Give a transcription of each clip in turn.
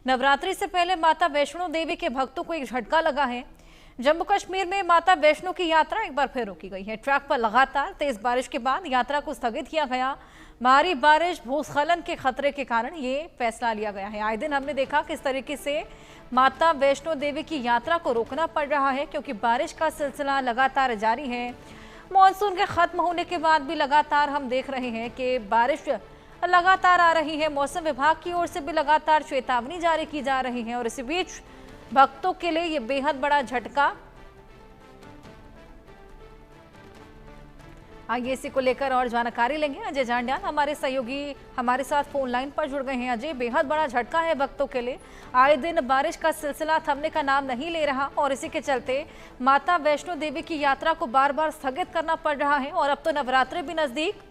नवरात्रि से पहले माता वैष्णो देवी के भक्तों को एक झटका लगा है। जम्मू कश्मीर में माता वैष्णो की यात्रा एक बार फिर रोकी गई है। ट्रैक पर लगातार तेज बारिश के बाद यात्रा को स्थगित किया गया। भारी बारिश, भूस्खलन के खतरे के कारण ये फैसला लिया गया है। आए दिन हमने देखा किस तरीके से माता वैष्णो देवी की यात्रा को रोकना पड़ रहा है, क्योंकि बारिश का सिलसिला लगातार जारी है। मानसून के खत्म होने के बाद भी लगातार हम देख रहे हैं कि बारिश लगातार आ रही है। मौसम विभाग की ओर से भी लगातार चेतावनी जारी की जा रही है और इसी बीच भक्तों के लिए ये बेहद बड़ा झटका। आइए इसी को लेकर और जानकारी लेंगे। अजय जांडियाल हमारे सहयोगी हमारे साथ फोन लाइन पर जुड़ गए हैं। अजय, बेहद बड़ा झटका है भक्तों के लिए। आए दिन बारिश का सिलसिला थमने का नाम नहीं ले रहा और इसी के चलते माता वैष्णो देवी की यात्रा को बार बार स्थगित करना पड़ रहा है और अब तो नवरात्रि भी नजदीक।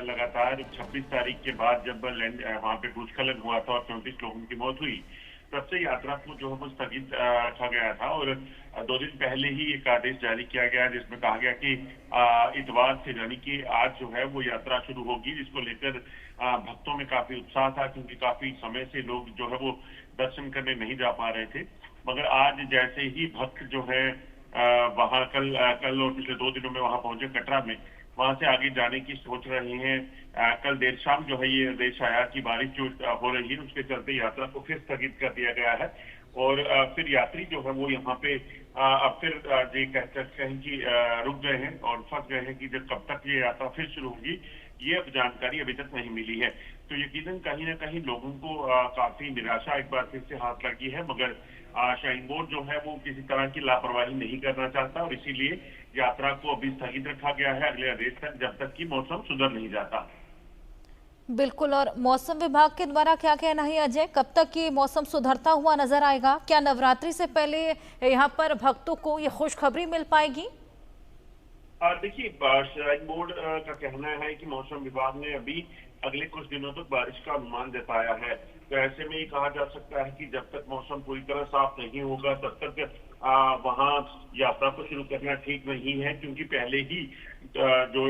लगातार 26 तारीख के बाद जब वहाँ पे भूस्खलन हुआ था और 34 लोगों की मौत हुई, तब से यात्रा को जो है वो स्थगित रखा गया था और 2 दिन पहले ही एक आदेश जारी किया गया जिसमें कहा गया कि इतवार से यानी कि आज जो है वो यात्रा शुरू होगी, जिसको लेकर भक्तों में काफी उत्साह था, क्योंकि काफी समय से लोग जो है वो दर्शन करने नहीं जा पा रहे थे। मगर आज जैसे ही भक्त जो है वहाँ कल और पिछले 2 दिनों में वहाँ पहुंचे कटरा में, वहां से आगे जाने की सोच रहे हैं। कल देर शाम जो है ये आदेश आया कि बारिश जो हो रही है उसके चलते यात्रा को फिर स्थगित कर दिया गया है और फिर यात्री जो है वो यहाँ पे अब फिर ये कह सकते हैं कि रुक गए हैं और फंस गए हैं कि जब कब तक ये यात्रा फिर शुरू होगी, ये अब जानकारी अभी तक नहीं मिली है। तो यकीनन कहीं ना कहीं लोगों को काफी निराशा एक बार फिर से हाथ लगी है, मगर श्राइन बोर्ड जो है वो किसी तरह की लापरवाही नहीं करना चाहता और इसीलिए यात्रा को अभी स्थगित रखा गया है अगले आदेश तक, जब तक कि मौसम सुधर नहीं जाता। बिल्कुल। और मौसम विभाग के द्वारा क्या कहना है अजय, कब तक ये मौसम सुधरता हुआ नजर आएगा? क्या नवरात्रि से पहले यहाँ पर भक्तों को ये खुशखबरी मिल पाएगी? देखिए, श्राइन बोर्ड का कहना है कि मौसम विभाग ने अभी अगले कुछ दिनों तक बारिश का अनुमान जताया है। तो ऐसे में ये कहा जा सकता है कि जब तक मौसम पूरी तरह साफ नहीं होगा तब तक वहाँ यात्रा को शुरू करना ठीक नहीं है, क्योंकि पहले ही जो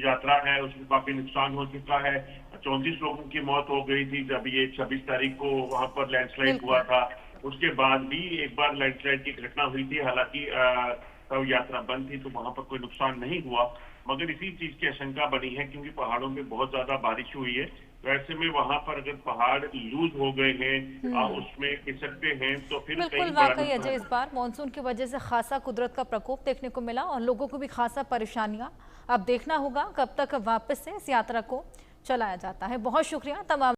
यात्रा है उसमें काफी नुकसान हो चुका है। 34 लोगों की मौत हो गई थी जब ये 26 तारीख को वहां पर लैंडस्लाइड हुआ था। उसके बाद भी एक बार लैंडस्लाइड की घटना हुई थी, हालांकि तब यात्रा बंद थी तो वहां पर कोई नुकसान नहीं हुआ, मगर इसी चीज की आशंका बनी है क्योंकि पहाड़ों में बहुत ज्यादा बारिश हुई है। तो ऐसे में वहां पर अगर पहाड़ लूज हो गए हैं उसमें खिसकते हैं तो फिर बिल्कुल वाकई अजय, इस बार मानसून की वजह से खासा कुदरत का प्रकोप देखने को मिला और लोगों को भी खासा परेशानियां। अब देखना होगा कब तक वापस से इस यात्रा को चलाया जाता है। बहुत शुक्रिया तमाम